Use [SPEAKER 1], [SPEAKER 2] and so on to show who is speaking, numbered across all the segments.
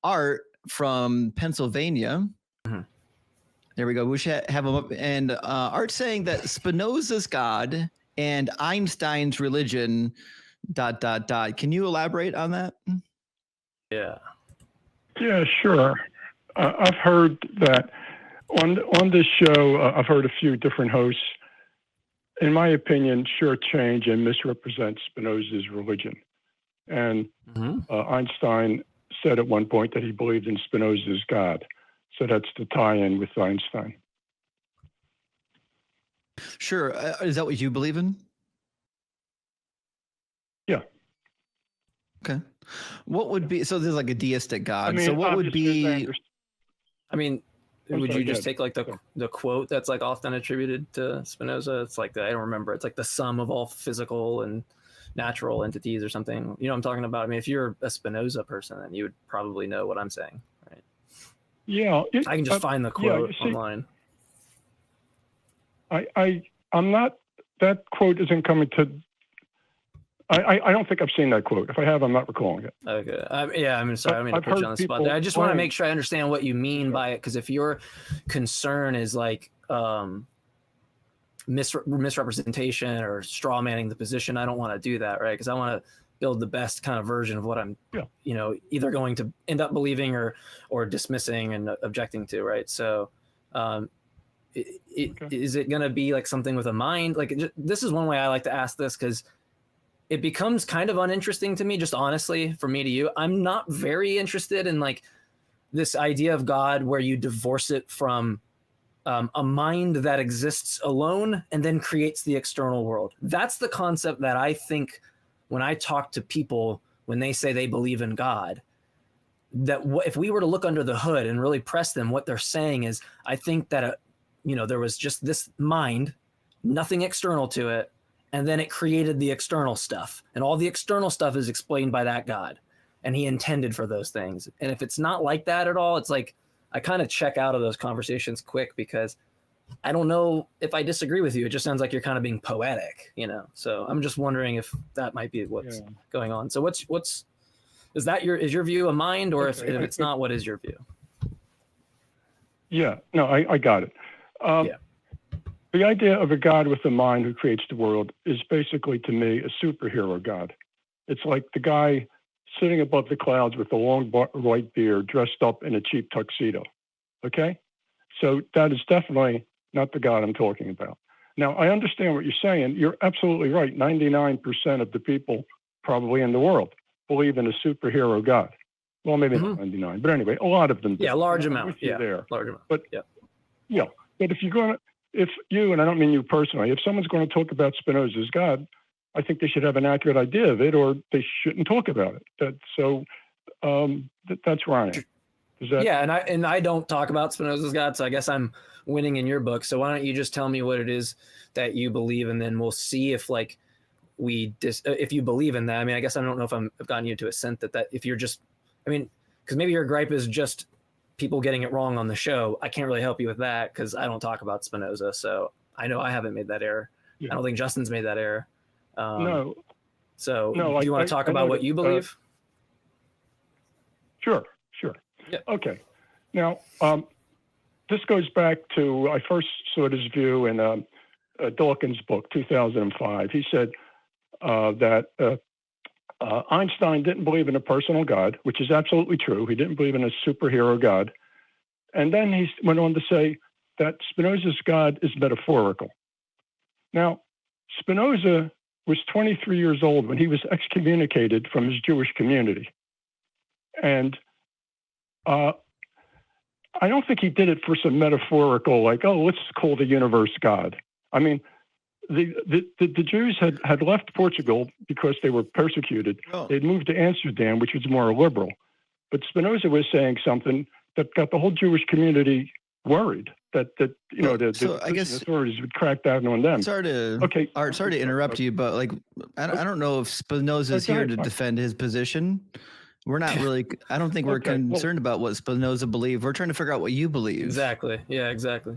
[SPEAKER 1] Art from Pennsylvania.
[SPEAKER 2] Mhm.
[SPEAKER 1] There we go. We should have him up. And Art saying that Spinoza's God and Einstein's religion, ... Can you elaborate on that?
[SPEAKER 2] Yeah.
[SPEAKER 3] Yeah, sure. I've heard that on this show. I've heard a few different hosts, in my opinion, shortchange and misrepresent Spinoza's religion. And Einstein said at one point that he believed in Spinoza's God. So that's the tie-in with Einstein.
[SPEAKER 1] Sure. Is that what you believe in?
[SPEAKER 3] Yeah.
[SPEAKER 1] Okay. What would be, so there's like a deistic God.
[SPEAKER 3] I mean,
[SPEAKER 1] so what would be,
[SPEAKER 2] I mean, would
[SPEAKER 3] sorry,
[SPEAKER 2] you just
[SPEAKER 3] go
[SPEAKER 2] take like the quote that's like often attributed to Spinoza? It's like I don't remember. It's like the sum of all physical and natural entities or something. You know what I'm talking about? I mean, if you're a Spinoza person, then you would probably know what I'm saying, right?
[SPEAKER 3] Yeah.
[SPEAKER 2] I can just find the quote online.
[SPEAKER 3] I'm not, that quote isn't coming to, I don't think I've seen that quote. If I have, I'm not recalling it.
[SPEAKER 2] Okay. Yeah, I'm sorry. I don't mean to put you on the spot there. I just want to make sure I understand what you mean by it. Because if your concern is like misrepresentation or straw manning the position, I don't want to do that, right? Because I want to build the best kind of version of what I'm, you know, either going to end up believing or dismissing and objecting to, right? So is it going to be like something with a mind? Like this is one way I like to ask this, because it becomes kind of uninteresting to me, just honestly, from me to you. I'm not very interested in like this idea of God where you divorce it from a mind that exists alone and then creates the external world. That's the concept that I think when I talk to people, when they say they believe in God, that if we were to look under the hood and really press them, what they're saying is, I think that, there was just this mind, nothing external to it, and then it created the external stuff. And all the external stuff is explained by that God. And he intended for those things. And if it's not like that at all, it's like, I kind of check out of those conversations quick, because I don't know if I disagree with you. It just sounds like you're kind of being poetic, So I'm just wondering if that might be what's going on. So is your view a mind, or if it's not, what is your view?
[SPEAKER 3] Yeah, no, I got it. The idea of a God with a mind who creates the world is basically, to me, a superhero God. It's like the guy sitting above the clouds with a long white beard, dressed up in a cheap tuxedo. Okay? So that is definitely not the God I'm talking about. Now, I understand what you're saying. You're absolutely right. 99% of the people probably in the world believe in a superhero God. Well, maybe not 99, but anyway, a lot of them do.
[SPEAKER 2] Yeah, large amount.
[SPEAKER 3] There.
[SPEAKER 2] Large amount.
[SPEAKER 3] But but if you're going to, if you, and I don't mean you personally, if someone's going to talk about Spinoza's God, I think they should have an accurate idea of it, or they shouldn't talk about it. That's where I am.
[SPEAKER 2] And I don't talk about Spinoza's God, so I guess I'm winning in your book. So why don't you just tell me what it is that you believe, and then we'll see if like if you believe in that. I mean, I guess I don't know if I've gotten you to assent that if you're just, I mean, because maybe your gripe is just people getting it wrong on the show. I can't really help you with that because I don't talk about Spinoza. So I know I haven't made that error. I don't think Justin's made that error.
[SPEAKER 3] No.
[SPEAKER 2] So do you want to talk about what you believe?
[SPEAKER 3] Sure.
[SPEAKER 2] Yeah.
[SPEAKER 3] Okay. Now, this goes back to, I first saw this view in Dawkins' book, 2005. He said that Einstein didn't believe in a personal God, which is absolutely true. He didn't believe in a superhero God. And then he went on to say that Spinoza's God is metaphorical. Now, Spinoza was 23 years old when he was excommunicated from his Jewish community. And I don't think he did it for some metaphorical, like, oh, let's call the universe God. I mean, the Jews had left Portugal because they were persecuted. Oh. They'd moved to Amsterdam, which was more liberal. But Spinoza was saying something that got the whole Jewish community worried the authorities would crack down on them.
[SPEAKER 1] Sorry to interrupt you, but like, I don't know if Spinoza's here to defend his position. We're not really, I don't think we're concerned about what Spinoza believed. We're trying to figure out what you believe.
[SPEAKER 2] Exactly. Yeah, exactly.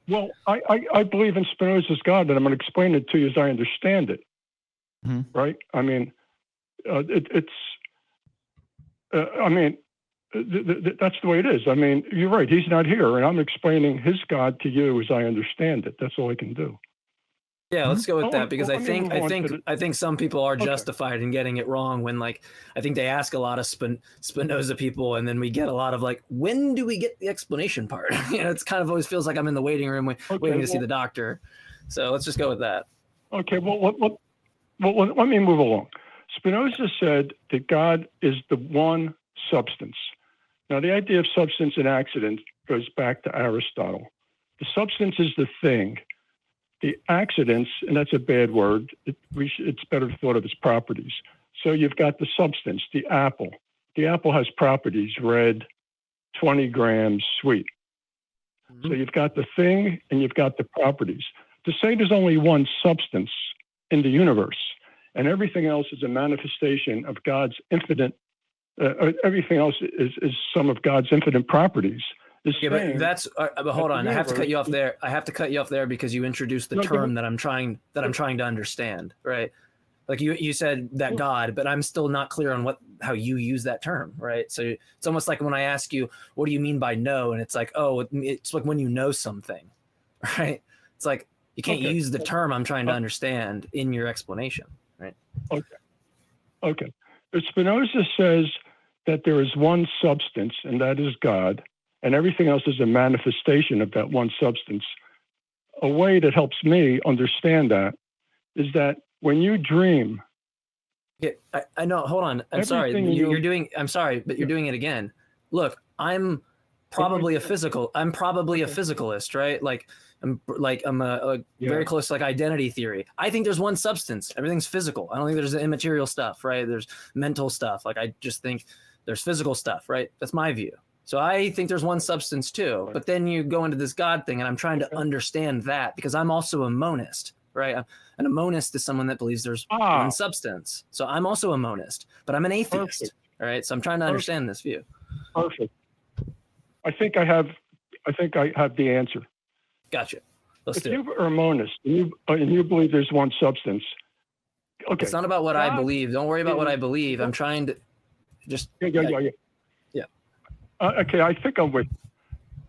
[SPEAKER 3] Well, I believe in Spinoza's God, and I'm going to explain it to you as I understand it. Mm-hmm. Right? I mean, that's the way it is. I mean, you're right. He's not here, and I'm explaining his God to you as I understand it. That's all I can do.
[SPEAKER 2] Yeah, let's go with that, because I think some people are
[SPEAKER 3] Okay.
[SPEAKER 2] justified in getting it wrong when, like, I think they ask a lot of Spinoza people, and then we get a lot of like, when do we get the explanation part? It's kind of always feels like I'm in the waiting room waiting to see the doctor. So let's just go with that.
[SPEAKER 3] Okay. Well, let me move along. Spinoza said that God is the one substance. Now, the idea of substance and accident goes back to Aristotle. The substance is the thing. The accidents, and that's a bad word, it's better thought of as properties. So you've got the substance, the apple. The apple has properties, red, 20 grams, sweet. So you've got the thing and you've got the properties. To say there's only one substance in the universe and everything else is a manifestation of God's infinite, everything else is some of God's infinite properties.
[SPEAKER 2] Yeah, but that's but hold on. I have to cut you off there. I have to cut you off there because you introduced the term that I'm trying to understand, right? Like you said that God, but I'm still not clear on how you use that term, right? So it's almost like when I ask you, what do you mean by know? And it's like, oh, it's like when you know something, right? It's like you can't use the term I'm trying to understand in your explanation, right?
[SPEAKER 3] Okay. But Spinoza says that there is one substance, and that is God, and everything else is a manifestation of that one substance. A way that helps me understand that is that when you dream.
[SPEAKER 2] Yeah, I know. Hold on. I'm sorry. I'm sorry, but you're doing it again. Look, I'm probably a physicalist, right? I'm very close to like identity theory. I think there's one substance. Everything's physical. I don't think there's immaterial stuff, right? There's mental stuff. Like I just think there's physical stuff, right? That's my view. So I think there's one substance too. But then you go into this God thing, and I'm trying to understand that because I'm also a monist, right? And a monist is someone that believes there's one substance. So I'm also a monist, but I'm an atheist. All right. So I'm trying to understand this view.
[SPEAKER 3] Perfect. I think I have the answer.
[SPEAKER 2] Gotcha. Let's do it.
[SPEAKER 3] If you are a monist and you believe there's one substance, okay.
[SPEAKER 2] It's not about what I believe. Don't worry about what I believe. I'm trying to just. Yeah.
[SPEAKER 3] Okay, I think I'm with.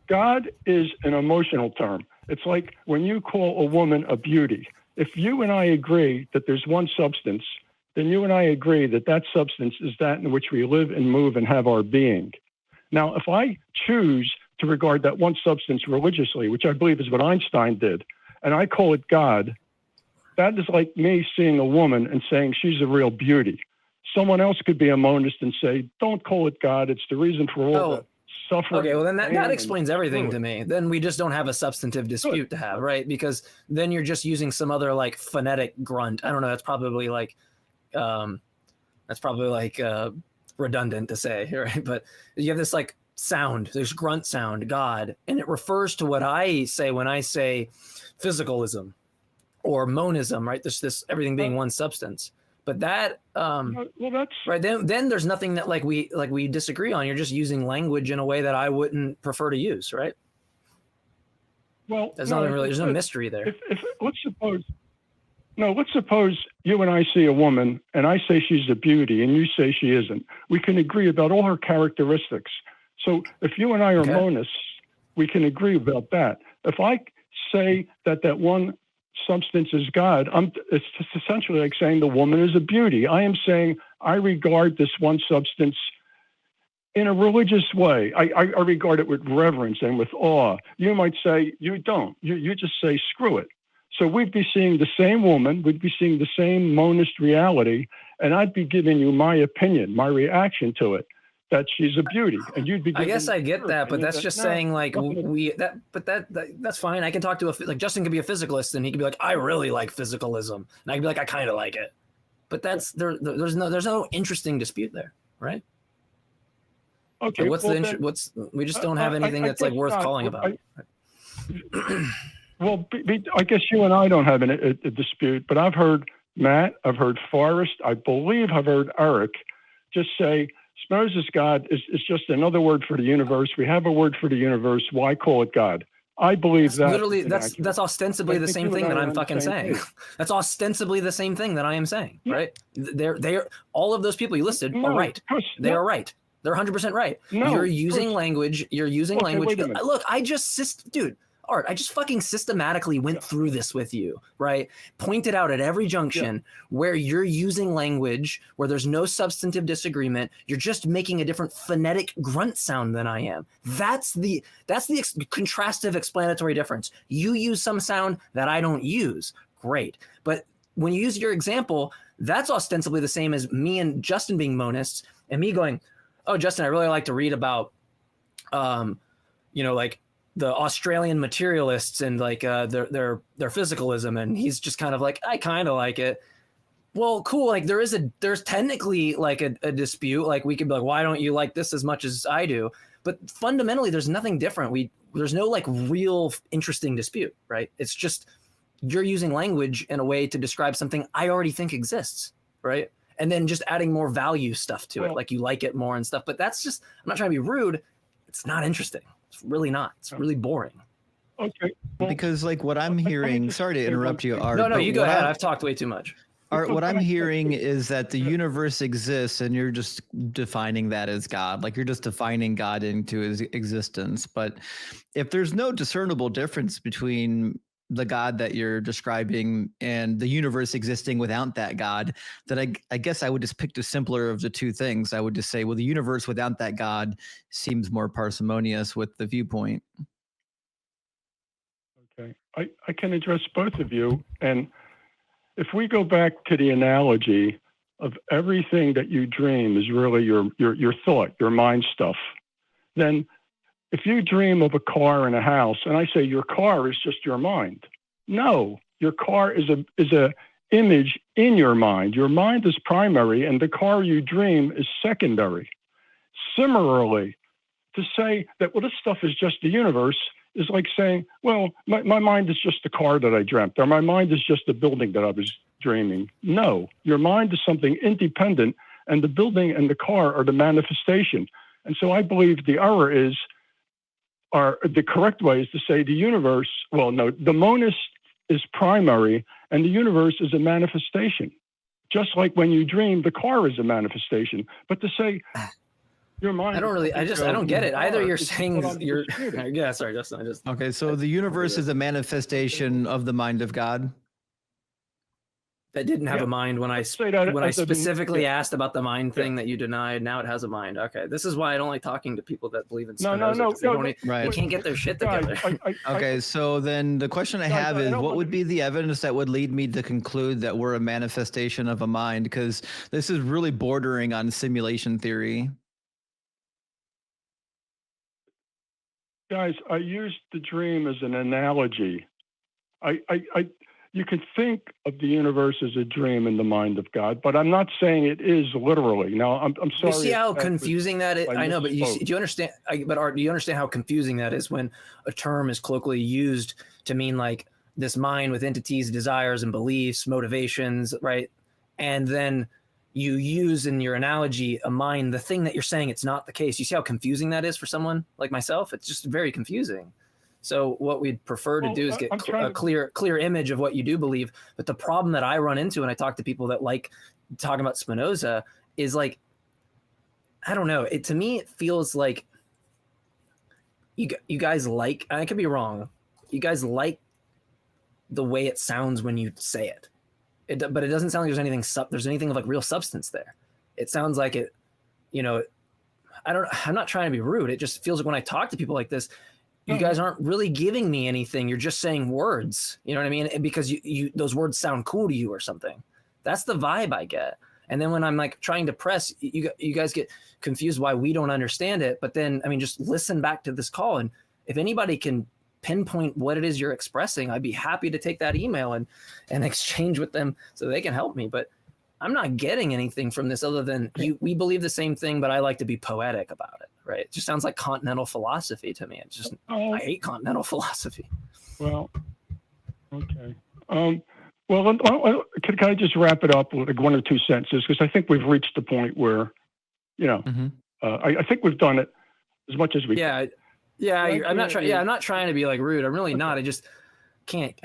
[SPEAKER 3] God is an emotional term. It's like when you call a woman a beauty. If you and I agree that there's one substance, then you and I agree that that substance is that in which we live and move and have our being. Now, if I choose to regard that one substance religiously, which I believe is what Einstein did, and I call it God, that is like me seeing a woman and saying she's a real beauty. Someone else could be a monist and say, don't call it God. It's the reason for all the suffering.
[SPEAKER 2] Okay, well, then that explains everything to me. Then we just don't have a substantive dispute to have, right? Because then you're just using some other like phonetic grunt. I don't know. That's probably like redundant to say, right? But you have this like sound, there's grunt sound, God, and it refers to what I say when I say physicalism or monism, right? This everything being one substance. But that that's right. Then there's nothing that like we disagree on. You're just using language in a way that I wouldn't prefer to use, right?
[SPEAKER 3] Well,
[SPEAKER 2] there's nothing really. There's no mystery there.
[SPEAKER 3] Let's suppose you and I see a woman, and I say she's a beauty, and you say she isn't. We can agree about all her characteristics. So if you and I are monists, we can agree about that. If I say that one substance is God, it's just essentially like saying the woman is a beauty. I am saying I regard this one substance in a religious way. I regard it with reverence and with awe. You might say you don't. You just say screw it. So we'd be seeing the same woman, we'd be seeing the same monist reality, and I'd be giving you my opinion, my reaction to it, that she's a beauty, and you'd be.
[SPEAKER 2] I guess I get that, but that's just saying like that's fine. I can talk to like Justin could be a physicalist, and he could be like, I really like physicalism, and I could be like, I kind of like it, but that's there's no interesting dispute there, right?
[SPEAKER 3] Okay.
[SPEAKER 2] So we just don't have anything that's like worth calling about.
[SPEAKER 3] Well, I guess you and I don't have a dispute, but I've heard Matt, I've heard Forrest, I believe I've heard Eric just say Spinoza's God is just another word for the universe. We have a word for the universe. Why call it God? I believe that.
[SPEAKER 2] Literally, that's ostensibly the same thing that I'm fucking saying. That's ostensibly the same thing that I am saying, right? They're all of those people you listed are right. They are right. They're 100% right.
[SPEAKER 3] No,
[SPEAKER 2] you're using language. You're using language.
[SPEAKER 3] Wait a minute.
[SPEAKER 2] Look, I just fucking systematically went through this with you, right? Pointed out at every junction where you're using language, where there's no substantive disagreement. You're just making a different phonetic grunt sound than I am. That's the contrastive explanatory difference. You use some sound that I don't use. Great. But when you use your example, that's ostensibly the same as me and Justin being monists and me going, oh, Justin, I really like to read about, like the Australian materialists and like their physicalism. And he's just kind of like, I kind of like it. Well, cool. Like there's technically like a dispute. Like we could be like, why don't you like this as much as I do? But fundamentally, there's nothing different. There's no like real interesting dispute, right? It's just you're using language in a way to describe something I already think exists, right? And then just adding more value stuff to it, like you like it more and stuff. But that's just, I'm not trying to be rude. It's not interesting. It's really not. It's really boring.
[SPEAKER 3] Okay.
[SPEAKER 1] Because like what I'm hearing, sorry to interrupt you, Art.
[SPEAKER 2] No, you go ahead. I've talked way too much.
[SPEAKER 1] Art, what I'm hearing is that the universe exists and you're just defining that as God. Like you're just defining God into his existence. But if there's no discernible difference between the God that you're describing and the universe existing without that God, then I guess I would just pick the simpler of the two things. I would just say, well, the universe without that God seems more parsimonious with the viewpoint.
[SPEAKER 3] Okay. I can address both of you. And if we go back to the analogy of everything that you dream is really your thought, your mind stuff, then if you dream of a car and a house, and I say your car is just your mind. No, your car is a image in your mind. Your mind is primary, and the car you dream is secondary. Similarly, to say that, well, this stuff is just the universe is like saying, well, my mind is just the car that I dreamt, or my mind is just the building that I was dreaming. No, your mind is something independent, and the building and the car are the manifestation. And so I believe the error is, or the correct way is to say the universe, well, no, the monist is primary and the universe is a manifestation. Just like when you dream, the car is a manifestation. But to say your mind,
[SPEAKER 2] I don't get it. Either you're saying yeah, sorry, Justin.
[SPEAKER 1] Okay, so the universe is a manifestation of the mind of God.
[SPEAKER 2] That didn't have a mind when I specifically asked about the mind thing that you denied. Now it has a mind. Okay, this is why I don't like talking to people that believe in Spinoza. They can't get their shit together.
[SPEAKER 1] Okay, so then the question I have is, what would be the evidence that would lead me to conclude that we're a manifestation of a mind? Because this is really bordering on simulation theory.
[SPEAKER 3] Guys, I used the dream as an analogy. You can think of the universe as a dream in the mind of God, but I'm not saying it is literally. Now, I'm sorry.
[SPEAKER 2] You see how confusing that is? I know, but do you understand? Art, do you understand how confusing that is when a term is colloquially used to mean like this mind with entities, desires, and beliefs, motivations, right? And then you use in your analogy a mind, the thing that you're saying it's not the case. You see how confusing that is for someone like myself? It's just very confusing. So what we'd prefer to do is get a clear image of what you do believe. But the problem that I run into when I talk to people that like talking about Spinoza is like, I don't know. To me, it feels like you guys like, I could be wrong. You guys like the way it sounds when you say it. But it doesn't sound like there's anything of like real substance there. It sounds like it, I'm not trying to be rude. It just feels like when I talk to people like this, you guys aren't really giving me anything. You're just saying words. You know what I mean? Because you those words sound cool to you or something. That's the vibe I get. And then when I'm like trying to press, you guys get confused why we don't understand it. But then, I mean, just listen back to this call. And if anybody can pinpoint what it is you're expressing, I'd be happy to take that email and exchange with them so they can help me. But I'm not getting anything from this other than we believe the same thing, but I like to be poetic about it. Right. It just sounds like continental philosophy to me. It's just, I hate continental philosophy.
[SPEAKER 3] Well, okay. Well, can I just wrap it up with like one or two sentences? Because I think we've reached the point where, I think we've done it as much as we can.
[SPEAKER 2] I'm not trying. I'm not trying to be like rude. I'm really not. I just can't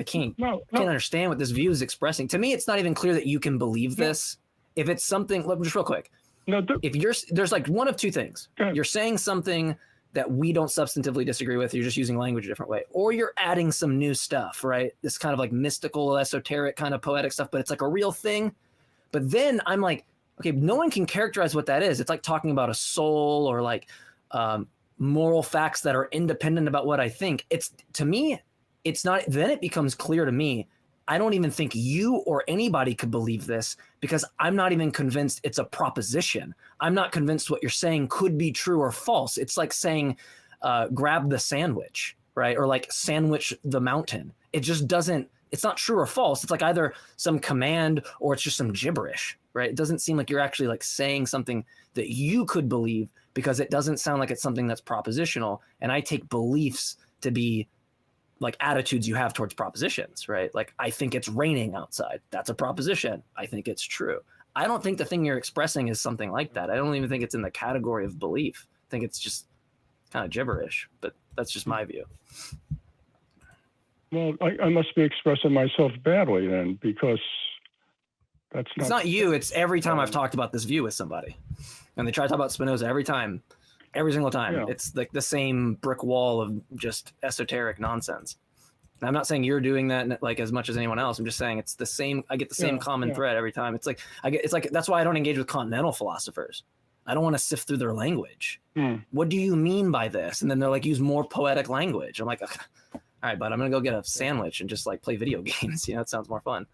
[SPEAKER 2] understand what this view is expressing. To me, it's not even clear that you can believe this. If it's something, look, just real quick.
[SPEAKER 3] No,
[SPEAKER 2] if there's like one of two things.
[SPEAKER 3] Go ahead.
[SPEAKER 2] You're saying something that we don't substantively disagree with. You're just using language a different way, or you're adding some new stuff, right? This kind of like mystical, esoteric, kind of poetic stuff, but it's like a real thing. But then I'm like, okay, no one can characterize what that is. It's like talking about a soul or like moral facts that are independent about what I think. It's, to me, it's not. Then it becomes clear to me, I don't even think you or anybody could believe this, because I'm not even convinced it's a proposition. I'm not convinced what you're saying could be true or false. It's like saying, grab the sandwich, right? Or like sandwich the mountain. It just doesn't, it's not true or false. It's like either some command or it's just some gibberish, right? It doesn't seem like you're actually like saying something that you could believe, because it doesn't sound like it's something that's propositional. And I take beliefs to be like attitudes you have towards propositions, right? Like, I think it's raining outside. That's a proposition. I think it's true. I don't think the thing you're expressing is something like that. I don't even think it's in the category of belief. I think it's just kind of gibberish, but that's just my view.
[SPEAKER 3] Well, I must be expressing myself badly then, because that's not.
[SPEAKER 2] It's not you. It's every time I've talked about this view with somebody, and they try to talk about Spinoza every single time.
[SPEAKER 3] Yeah.
[SPEAKER 2] It's like the same brick wall of just esoteric nonsense. And I'm not saying you're doing that like as much as anyone else. I'm just saying it's the same. I get the same common thread every time. It's like that's why I don't engage with continental philosophers. I don't want to sift through their language. What do you mean by this? And then they're like, use more poetic language. I'm like, all right, bud, I'm gonna go get a sandwich and just like play video games. You know, it sounds more fun.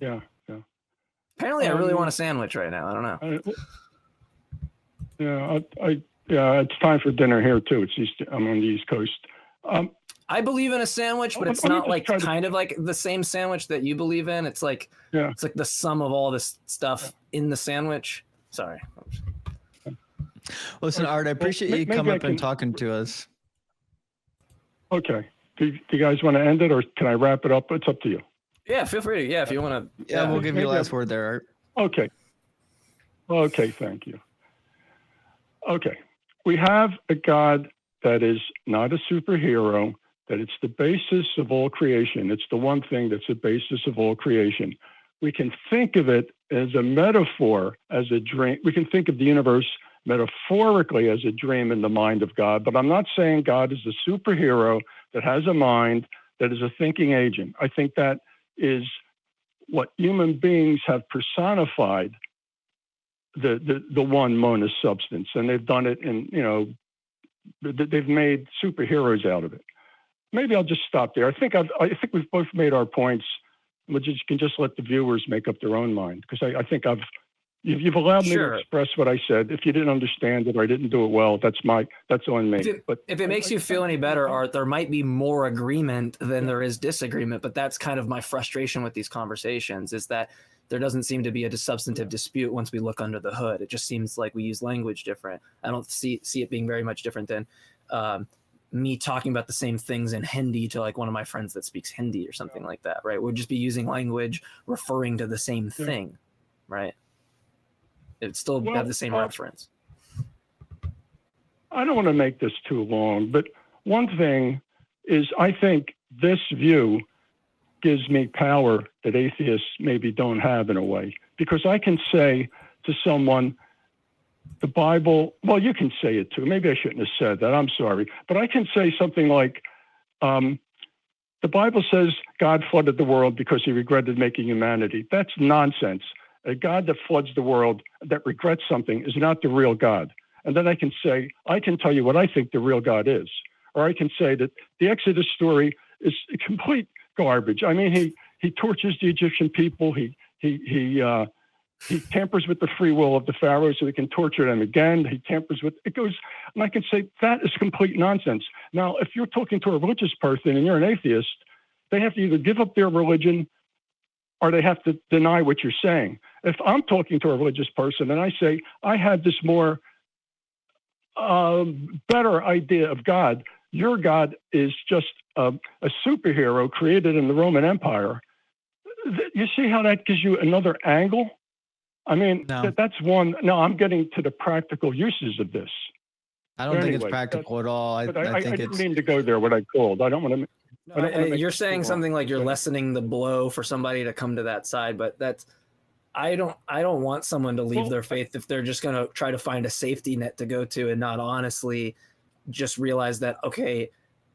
[SPEAKER 3] Yeah.
[SPEAKER 2] Apparently, I really want a sandwich right now. I don't know.
[SPEAKER 3] Yeah, it's time for dinner here too. I'm on the East Coast.
[SPEAKER 2] I believe in a sandwich, but it's not like kind of like the same sandwich that you believe in. It's like it's like the sum of all this stuff in the sandwich. Sorry.
[SPEAKER 1] Listen, Art, I appreciate you coming up and talking to us.
[SPEAKER 3] Okay. Do you guys want to end it, or can I wrap it up? It's up to you.
[SPEAKER 2] Yeah, feel free to. Yeah, if you want to.
[SPEAKER 1] Yeah, we'll give you the last word there, Art.
[SPEAKER 3] Okay, thank you. Okay, we have a God that is not a superhero, that it's the basis of all creation. It's the one thing that's the basis of all creation. We can think of it as a metaphor, as a dream. We can think of the universe metaphorically as a dream in the mind of God, but I'm not saying God is a superhero that has a mind, that is a thinking agent. I think that is what human beings have personified, the one monist substance, and they've done it in, they've made superheroes out of it. Maybe I'll just stop there. I think we've both made our points. We can just let the viewers make up their own mind, because I think you've allowed me to express what I said. If you didn't understand it or I didn't do it well, that's on me.
[SPEAKER 2] If it makes you feel any better, Art, there might be more agreement than there is disagreement, but that's kind of my frustration with these conversations, is that there doesn't seem to be a substantive dispute once we look under the hood. It just seems like we use language different. I don't see it being very much different than me talking about the same things in Hindi to like one of my friends that speaks Hindi or something like that, right? We'd just be using language referring to the same thing, right? It'd still have the same reference.
[SPEAKER 3] I don't want to make this too long, but one thing is I think this view gives me power that atheists maybe don't have in a way, because I can say to someone, the Bible, well, you can say it too. Maybe I shouldn't have said that. I'm sorry. But I can say something like, the Bible says God flooded the world because he regretted making humanity. That's nonsense. A God that floods the world, that regrets something, is not the real God. And then I can say, I can tell you what I think the real God is. Or I can say that the Exodus story is complete garbage. I mean, he tortures the Egyptian people. He tampers with the free will of the pharaohs so he can torture them again. He tampers with it goes, and I can say that is complete nonsense. Now, if you're talking to a religious person and you're an atheist, they have to either give up their religion or they have to deny what you're saying. If I'm talking to a religious person and I say, I had this more better idea of God, your God is just a superhero created in the Roman Empire. You see how that gives you another angle? I mean, that's one. No, I'm getting to the practical uses of this.
[SPEAKER 1] I don't think it's practical at all. I think
[SPEAKER 3] didn't mean to go there, what I called. I don't want to.
[SPEAKER 2] You're saying something like you're lessening the blow for somebody to come to that side, but I don't want someone to leave
[SPEAKER 3] Well,
[SPEAKER 2] their faith if they're just going to try to find a safety net to go to and not honestly just realize that, okay,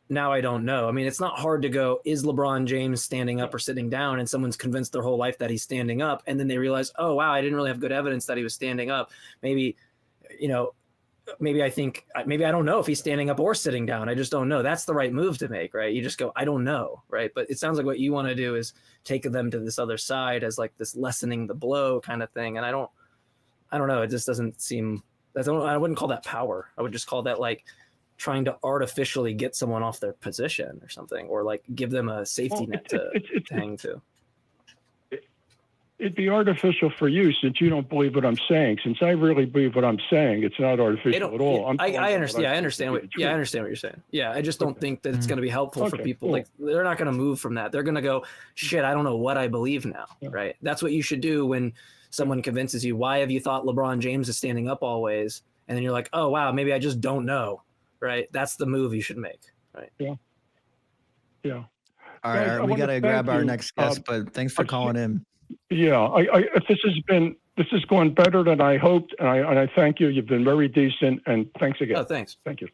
[SPEAKER 2] now I don't know. I mean, it's not hard to go, is LeBron James standing up or sitting down? And someone's convinced their whole life that he's standing up. And then they realize, oh, wow, I didn't really have good evidence that he was standing up. Maybe, you know, maybe I don't know if he's standing up or sitting down. I just don't know. That's the right move to make, right? You just go, I don't know, right? But it sounds like what you want to do is take them to this other side as like this lessening the blow kind of thing. And I don't know. It just doesn't seem, I wouldn't call that power. I would just call that like trying to artificially get someone off their position or something, or like give them a safety net to hang to.
[SPEAKER 3] It'd be artificial for you since you don't believe what I'm saying. Since I really believe what I'm saying, it's not artificial at all.
[SPEAKER 2] I understand. I understand what you're saying. Yeah, I just don't think that it's going to be helpful for people. Cool. Like they're not going to move from that. They're going to go, shit, I don't know what I believe now. Yeah. Right. That's what you should do when someone convinces you, why have you thought LeBron James is standing up always? And then you're like, oh wow, maybe I just don't know. Right. That's the move you should make. Right.
[SPEAKER 3] Yeah. Yeah.
[SPEAKER 1] All right. We got to grab our next guest, but thanks for calling in.
[SPEAKER 3] Yeah, this has gone better than I hoped, and I thank you. You've been very decent, and thanks again.
[SPEAKER 2] Oh, thanks.
[SPEAKER 3] Thank you.